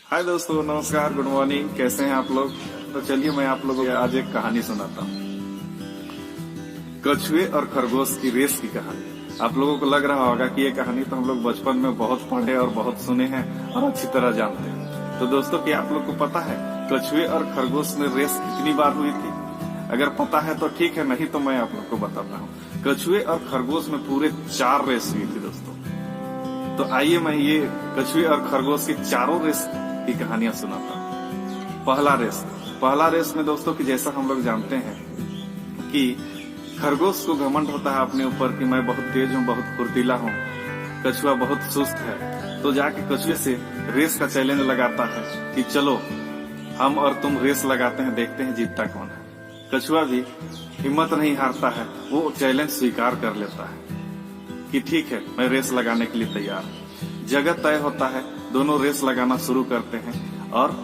हाय दोस्तों, नमस्कार, good morning. कैसे हैं आप लोग? तो चलिए मैं आप लोगों को आज एक कहानी सुनाता हूँ। कछुए और खरगोश की रेस की कहानी। आप लोगों को लग रहा होगा कि ये कहानी तो हम लोग बचपन में बहुत पढ़े और बहुत सुने हैं और अच्छी तरह जानते हैं। तो दोस्तों, क्या आप लोग को पता है कछुए और खरगोश में रेस कितनी बार हुई थी? अगर पता है तो ठीक है, नहीं तो मैं आप लोग को बताता हूँ। कछुए और खरगोश में पूरे 4 रेस हुई थी दोस्तों। तो आइए मैं ये कछुए और खरगोश की चारों रेस की कहानियां सुनाता हूँ। पहला रेस में दोस्तों कि जैसा हम लोग जानते हैं कि खरगोश को घमंड होता है अपने ऊपर कि मैं बहुत तेज हूँ, बहुत फुर्तीला हूँ। कछुआ बहुत सुस्त है, तो जाके कछुए से रेस का चैलेंज लगाता है कि चलो हम और तुम रेस लगाते हैं, देखते हैं जीतता कौन है। कछुआ भी हिम्मत नहीं हारता है, वो चैलेंज स्वीकार कर लेता है कि ठीक है, मैं रेस लगाने के लिए तैयार हूँ। जगह तय होता है, दोनों रेस लगाना शुरू करते हैं और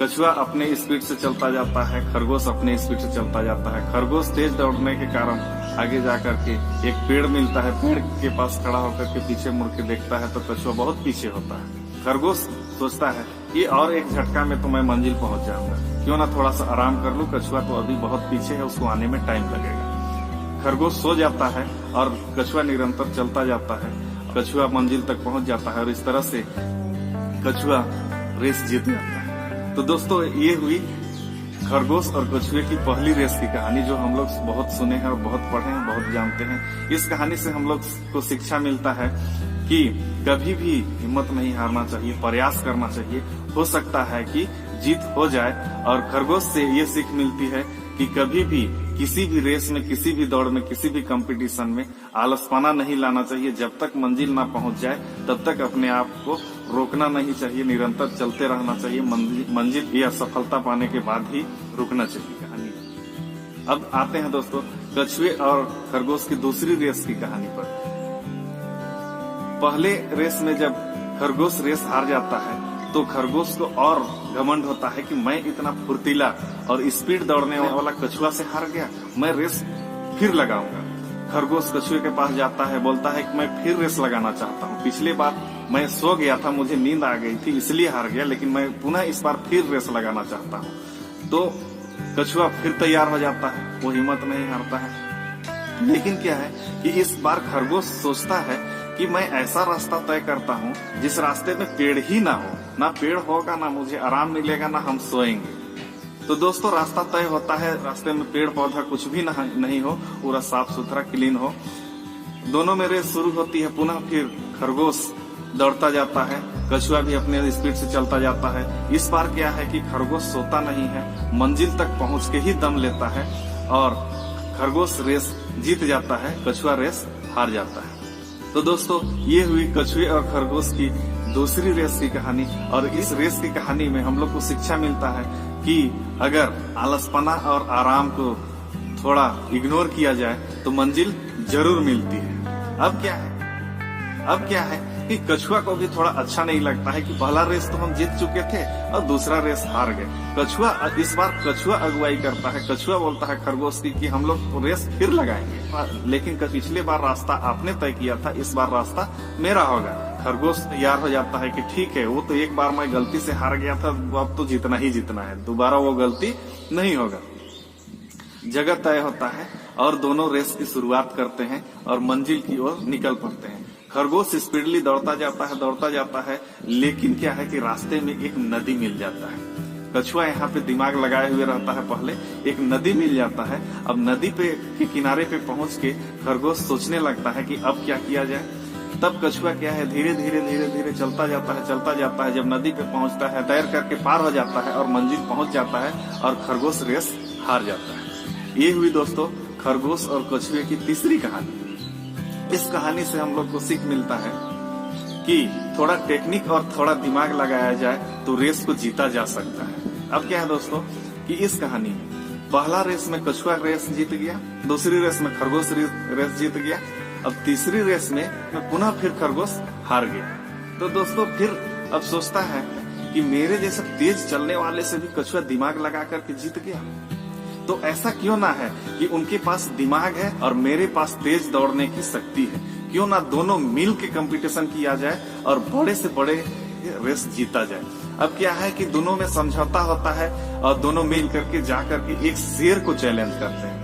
कछुआ अपने स्पीड से चलता जाता है, खरगोश अपने स्पीड से चलता जाता है। खरगोश तेज दौड़ने के कारण आगे जाकर के एक पेड़ मिलता है, पेड़ के पास खड़ा होकर के पीछे मुड़ के देखता है तो कछुआ बहुत पीछे होता है। खरगोश सोचता है कि और एक झटका में तो मैं मंजिल पहुंच जाऊंगा, क्यों ना थोड़ा सा आराम कर लूं, कछुआ तो अभी बहुत पीछे है, उसको आने में टाइम लगेगा। खरगोश सो जाता है और कछुआ निरंतर चलता जाता है। कछुआ मंजिल तक पहुंच जाता है और इस तरह से कछुआ रेस जीत जाता है। तो दोस्तों, ये हुई खरगोश और कछुए की पहली रेस की कहानी, जो हम लोग बहुत सुने हैं और बहुत पढ़े हैं, बहुत जानते हैं। इस कहानी से हम लोग को शिक्षा मिलता है कि कभी भी हिम्मत नहीं हारना चाहिए, प्रयास करना चाहिए। हो सकता है कि जीत हो जाए। और खरगोश से ये सीख मिलती है कि कभी भी किसी भी रेस में, किसी भी दौड़ में, किसी भी कंपटीशन में आलसपना नहीं लाना चाहिए। जब तक मंजिल ना पहुंच जाए तब तक अपने आप को रोकना नहीं चाहिए, निरंतर चलते रहना चाहिए। मंजिल या सफलता पाने के बाद ही रुकना चाहिए। कहानी अब आते हैं दोस्तों कछुए और खरगोश की दूसरी रेस की कहानी पर। पहले रेस में जब खरगोश रेस हार जाता है तो खरगोश को और घमंड होता है कि मैं इतना फुर्तीला और स्पीड दौड़ने वाला कछुआ से हार गया, मैं रेस फिर लगाऊंगा। खरगोश कछुए के पास जाता है, बोलता है कि मैं फिर रेस लगाना चाहता हूँ। पिछली बार मैं सो गया था, मुझे नींद आ गई थी, इसलिए हार गया, लेकिन मैं पुनः इस बार फिर रेस लगाना चाहता हूँ। तो कछुआ फिर तैयार हो जाता है, वो हिम्मत नहीं हारता है। लेकिन क्या है कि इस बार खरगोश सोचता है कि मैं ऐसा रास्ता तय करता हूँ जिस रास्ते में पेड़ ही ना हो, ना पेड़ होगा, ना मुझे आराम मिलेगा, ना हम सोएंगे। तो दोस्तों, रास्ता तय होता है, रास्ते में पेड़ पौधा कुछ भी नहीं हो, पूरा साफ सुथरा क्लीन हो। दोनों में रेस शुरू होती है। पुनः फिर खरगोश दौड़ता जाता है, कछुआ भी अपने स्पीड से चलता जाता है। इस बार क्या है कि खरगोश सोता नहीं है, मंजिल तक पहुंच के ही दम लेता है और खरगोश रेस जीत जाता है, कछुआ रेस हार जाता है। तो दोस्तों, ये हुई कछुए और खरगोश की दूसरी रेस की कहानी। और इस रेस की कहानी में हम लोग को शिक्षा मिलता है कि अगर आलसपना और आराम को थोड़ा इग्नोर किया जाए तो मंजिल जरूर मिलती है। अब क्या है कि कछुआ को भी थोड़ा अच्छा नहीं लगता है कि पहला रेस तो हम जीत चुके थे और दूसरा रेस हार गए। इस बार कछुआ अगुवाई करता है। कछुआ बोलता है खरगोश की कि हम लोग रेस फिर लगाएंगे, लेकिन पिछले बार रास्ता आपने तय किया था, इस बार रास्ता मेरा होगा। खरगोश तैयार हो जाता है कि ठीक है, वो तो एक बार मैं गलती से हार गया था, अब तो जीतना ही जीतना है, दोबारा वो गलती नहीं होगा। जगह तय होता है और दोनों रेस की शुरुआत करते हैं और मंजिल की ओर निकल पड़ते हैं। खरगोश स्पीडली दौड़ता जाता है, लेकिन क्या है कि रास्ते में एक नदी मिल जाता है। कछुआ यहाँ पे दिमाग लगाए हुए रहता है, पहले एक नदी मिल जाता है। अब नदी के किनारे पे पहुंच के खरगोश सोचने लगता है कि अब क्या किया जाए। तब कछुआ क्या है, धीरे धीरे चलता जाता है। जब नदी पे पहुंचता है, तैर करके पार हो जाता है और मंजिल पहुंच जाता है और खरगोश रेस हार जाता है। ये हुई दोस्तों खरगोश और कछुए की तीसरी कहानी। इस कहानी से हम लोग को सीख मिलता है कि थोड़ा टेक्निक और थोड़ा दिमाग लगाया जाए तो रेस को जीता जा सकता है। अब क्या है दोस्तों कि इस कहानी में पहला रेस में कछुआ रेस जीत गया, दूसरी रेस में खरगोश रेस जीत गया, अब तीसरी रेस में पुनः फिर खरगोश हार गया। तो दोस्तों, फिर अब सोचता है कि मेरे जैसे तेज चलने वाले से भी कछुआ दिमाग लगा करके जीत गया, तो ऐसा क्यों ना है कि उनके पास दिमाग है और मेरे पास तेज दौड़ने की शक्ति है। क्यों ना दोनों मिल के कंपटीशन किया जाए और बड़े से बड़े रेस जीता जाए। अब क्या है कि दोनों में समझौता होता है और दोनों मिल करके जा करके एक शेर को चैलेंज करते हैं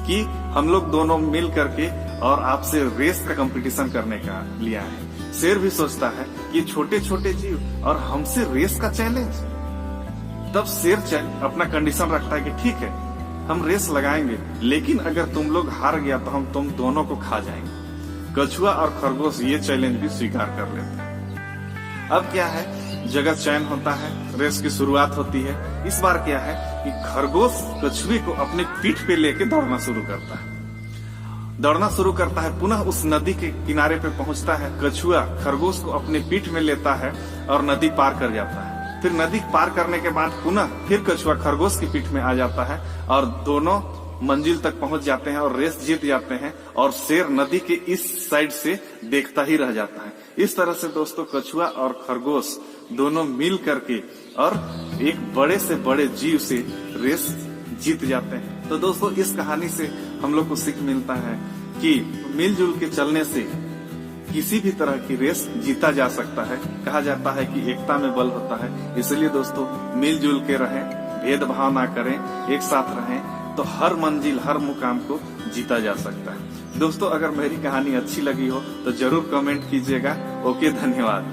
कि हम लोग दोनों मिल करके और आपसे रेस का कंपटीशन करने का लिया है। शेर भी सोचता है कि छोटे छोटे जीव और हमसे रेस का चैलेंज। तब शेर अपना कंडीशन रखता है कि ठीक है, हम रेस लगाएंगे, लेकिन अगर तुम लोग हार गया तो हम तुम दोनों को खा जाएंगे। कछुआ और खरगोश ये चैलेंज भी स्वीकार कर लेते हैं। अब क्या है, जगह चयन होता है, रेस की शुरुआत होती है। इस बार क्या है कि खरगोश कछुए को अपने पीठ पे लेके दौड़ना शुरू करता है। पुनः उस नदी के किनारे पे पहुंचता है। कछुआ खरगोश को अपने पीठ में लेता है और नदी पार कर जाता है। फिर नदी पार करने के बाद पुनः फिर कछुआ खरगोश की पीठ में आ जाता है और दोनों मंजिल तक पहुंच जाते हैं और रेस जीत जाते हैं। और शेर नदी के इस साइड से देखता ही रह जाता है। इस तरह से दोस्तों कछुआ और खरगोश दोनों मिल करके और एक बड़े से बड़े जीव से रेस जीत जाते हैं। तो दोस्तों इस कहानी से हम लोग को सीख मिलता है कि मिलजुल के चलने से किसी भी तरह की रेस जीता जा सकता है। कहा जाता है कि एकता में बल होता है। इसलिए दोस्तों मिलजुल के रहें, भेदभाव ना करें, एक साथ रहें, तो हर मंजिल हर मुकाम को जीता जा सकता है। दोस्तों अगर मेरी कहानी अच्छी लगी हो तो जरूर कमेंट कीजिएगा। ओके, धन्यवाद।